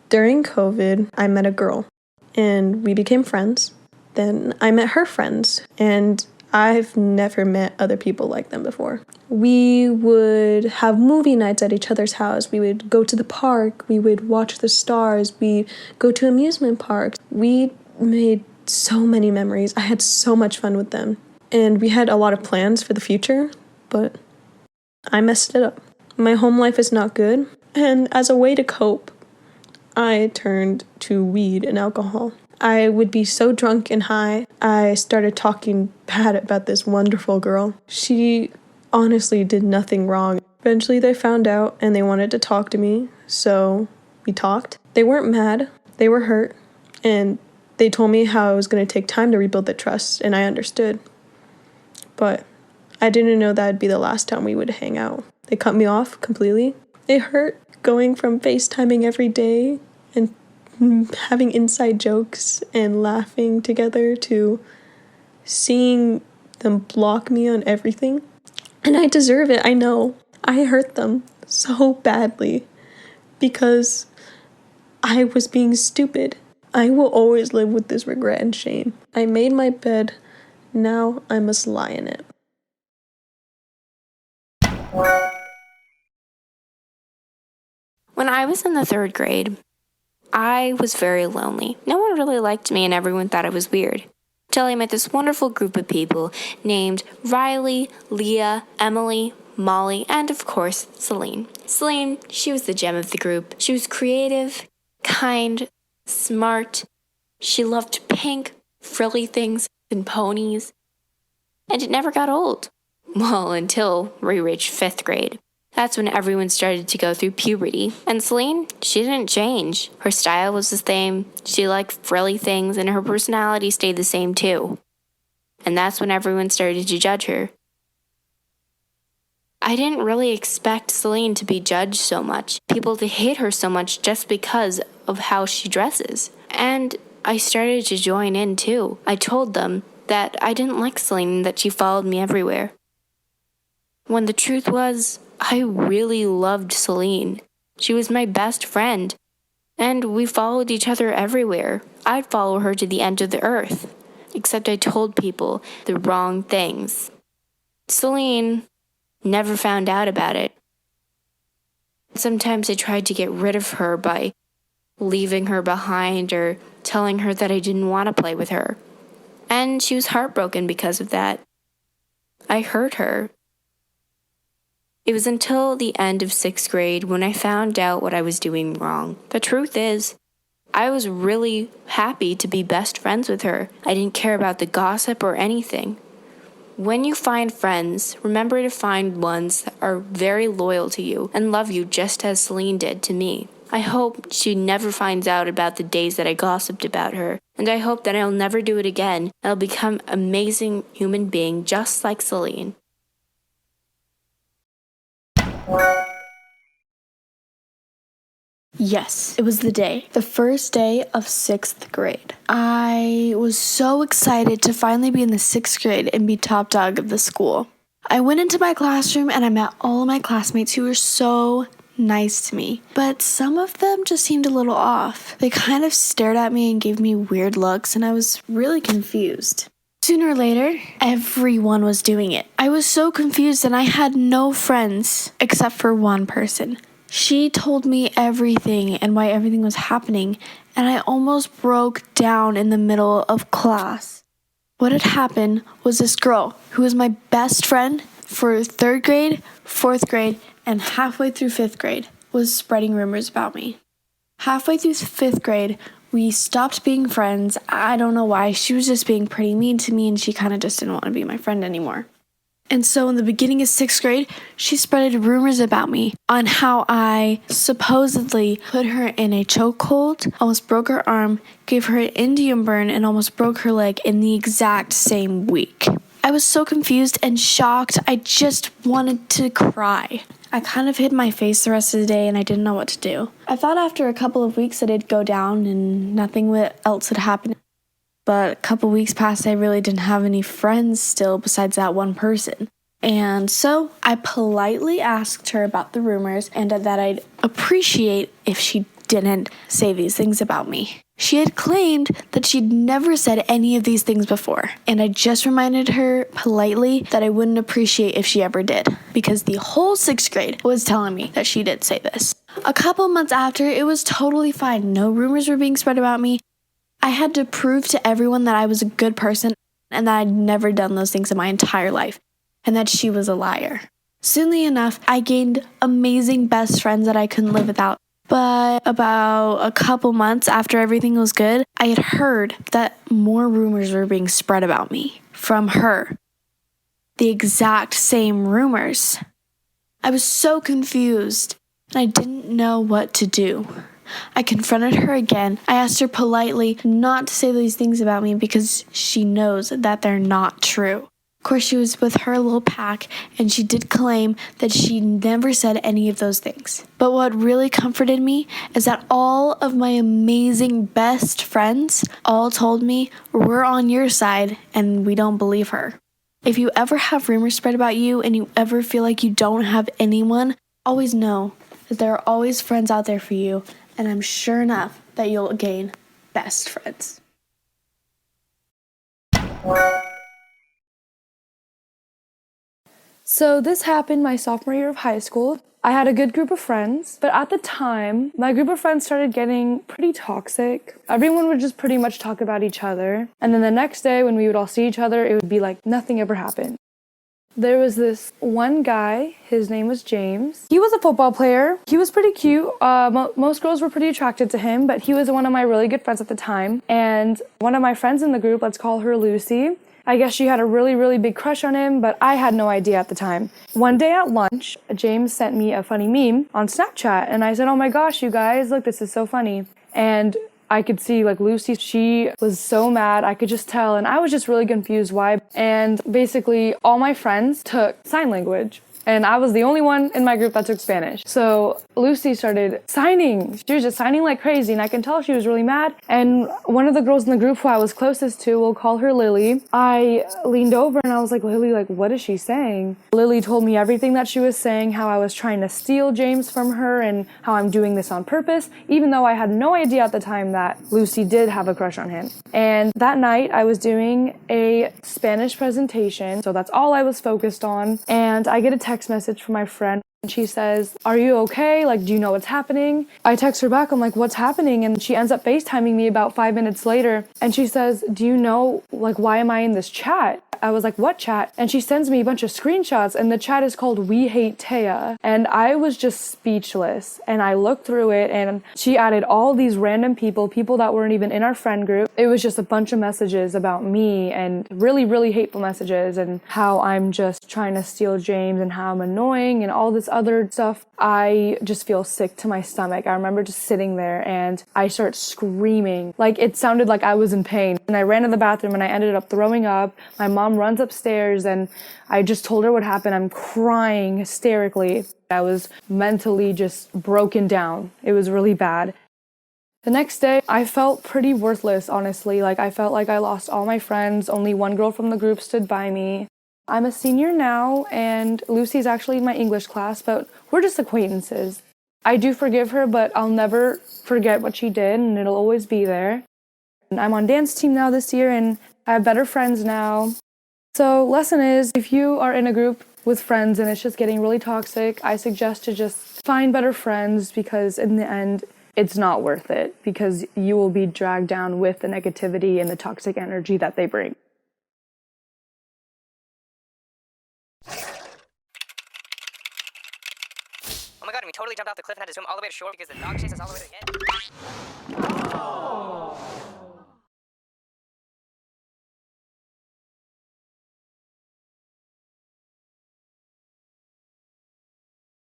During COVID, I met a girl, and we became friends. Then I met her friends, and I've never met other people like them before. We would have movie nights at each other's house. We would go to the park. We would watch the stars. We'd go to amusement parks. We made so many memories. I had so much fun with them. And we had a lot of plans for the future, but I messed it up. My home life is not good, and as a way to cope, I turned to weed and alcohol. I would be so drunk and high, I started talking bad about this wonderful girl. She honestly did nothing wrong. Eventually they found out and they wanted to talk to me, so we talked. They weren't mad, they were hurt, and they told me how it was going to take time to rebuild the trust, and I understood. But I didn't know that would be the last time we would hang out. They cut me off completely. It hurt going from FaceTiming every day and having inside jokes and laughing together to seeing them block me on everything. And I deserve it, I know. I hurt them so badly because I was being stupid. I will always live with this regret and shame. I made my bed, now I must lie in it. When I was in the 3rd grade, I was very lonely. No one really liked me and everyone thought I was weird. Until I met this wonderful group of people named Riley, Leah, Emily, Molly, and of course, Celine. Celine, she was the gem of the group. She was creative, kind, smart. She loved pink, frilly things and ponies. And it never got old. Well, until we reached 5th grade. That's when everyone started to go through puberty. And Celine, she didn't change. Her style was the same, she liked frilly things, and her personality stayed the same too. And that's when everyone started to judge her. I didn't really expect Celine to be judged so much, people to hate her so much just because of how she dresses. And I started to join in too. I told them that I didn't like Celine and that she followed me everywhere. When the truth was, I really loved Celine. She was my best friend, and we followed each other everywhere. I'd follow her to the end of the earth, except I told people the wrong things. Celine never found out about it. Sometimes I tried to get rid of her by leaving her behind or telling her that I didn't want to play with her. And she was heartbroken because of that. I hurt her. It was until the end of 6th grade when I found out what I was doing wrong. The truth is, I was really happy to be best friends with her. I didn't care about the gossip or anything. When you find friends, remember to find ones that are very loyal to you and love you just as Celine did to me. I hope she never finds out about the days that I gossiped about her, and I hope that I'll never do it again. I'll become an amazing human being just like Celine. Yes, it was the first day of 6th grade. I was so excited to finally be in the 6th grade and be top dog of the school. I went into my classroom and I met all of my classmates who were so nice to me, but some of them just seemed a little off. They kind of stared at me and gave me weird looks, and I was really confused. Sooner or later, everyone was doing it. I was so confused and I had no friends except for one person. She told me everything and why everything was happening, and I almost broke down in the middle of class. What had happened was this girl, who was my best friend for 3rd grade, 4th grade, and halfway through 5th grade, was spreading rumors about me. Halfway through 5th grade, we stopped being friends. I don't know why. She was just being pretty mean to me, and she kind of just didn't want to be my friend anymore. And so in the beginning of 6th grade, she spreaded rumors about me on how I supposedly put her in a chokehold, almost broke her arm, gave her an Indian burn, and almost broke her leg in the exact same week. I was so confused and shocked. I just wanted to cry. I kind of hid my face the rest of the day and I didn't know what to do. I thought after a couple of weeks that it'd go down and nothing else had happened. But a couple weeks passed, I really didn't have any friends still besides that one person. And so I politely asked her about the rumors and that I'd appreciate if she didn't say these things about me. She had claimed that she'd never said any of these things before, and I just reminded her politely that I wouldn't appreciate if she ever did, because the whole 6th grade was telling me that she did say this. A couple months after, it was totally fine. No rumors were being spread about me. I had to prove to everyone that I was a good person and that I'd never done those things in my entire life, and that she was a liar. Soonly enough, I gained amazing best friends that I couldn't live without. But about a couple months after everything was good, I had heard that more rumors were being spread about me from her. The exact same rumors. I was so confused, and I didn't know what to do. I confronted her again. I asked her politely not to say these things about me because she knows that they're not true. Of course, she was with her little pack, and she did claim that she never said any of those things. But what really comforted me is that all of my amazing best friends all told me, we're on your side, and we don't believe her. If you ever have rumors spread about you and you ever feel like you don't have anyone, always know that there are always friends out there for you, and I'm sure enough that you'll gain best friends. So this happened my sophomore year of high school. I had a good group of friends, but at the time, my group of friends started getting pretty toxic. Everyone would just pretty much talk about each other. And then the next day when we would all see each other, it would be like nothing ever happened. There was this one guy, his name was James. He was a football player. He was pretty cute. Most girls were pretty attracted to him, but he was one of my really good friends at the time. And one of my friends in the group, let's call her Lucy, I guess she had a really, really big crush on him, but I had no idea at the time. One day at lunch, James sent me a funny meme on Snapchat, and I said, oh my gosh, you guys, look, this is so funny. And I could see, like, Lucy, she was so mad, I could just tell, and I was just really confused why. And basically, all my friends took sign language, and I was the only one in my group that took Spanish. So Lucy started signing. She was just signing like crazy, and I can tell she was really mad. And one of the girls in the group who I was closest to, we'll call her Lily, I leaned over and I was like, Lily, like, what is she saying? Lily told me everything that she was saying, how I was trying to steal James from her and how I'm doing this on purpose, even though I had no idea at the time that Lucy did have a crush on him. And that night I was doing a Spanish presentation, so that's all I was focused on. And I get a text message from my friend. And she says, are you okay? Like, do you know what's happening? I text her back. I'm like, what's happening? And she ends up FaceTiming me about 5 minutes later. And she says, do you know, like, why am I in this chat? I was like, what chat? And she sends me a bunch of screenshots, and the chat is called We Hate Taya. And I was just speechless. And I looked through it, and she added all these random people that weren't even in our friend group. It was just a bunch of messages about me, and really, really hateful messages, and how I'm just trying to steal James, and how I'm annoying, and all this other stuff. I just feel sick to my stomach. I remember just sitting there, and I start screaming. Like, it sounded like I was in pain. And I ran to the bathroom, and I ended up throwing up. My mom runs upstairs, and I just told her what happened. I'm crying hysterically. I was mentally just broken down. It was really bad. The next day, I felt pretty worthless, honestly. Like, I felt like I lost all my friends. Only one girl from the group stood by me. I'm a senior now, and Lucy's actually in my English class, but we're just acquaintances. I do forgive her, but I'll never forget what she did, and it'll always be there. And I'm on dance team now this year, and I have better friends now. So, lesson is, if you are in a group with friends and it's just getting really toxic, I suggest to just find better friends, because in the end, it's not worth it, because you will be dragged down with the negativity and the toxic energy that they bring. Oh my god, and we totally jumped off the cliff and had to swim all the way to shore because the dog chased us all the way to the end. Oh.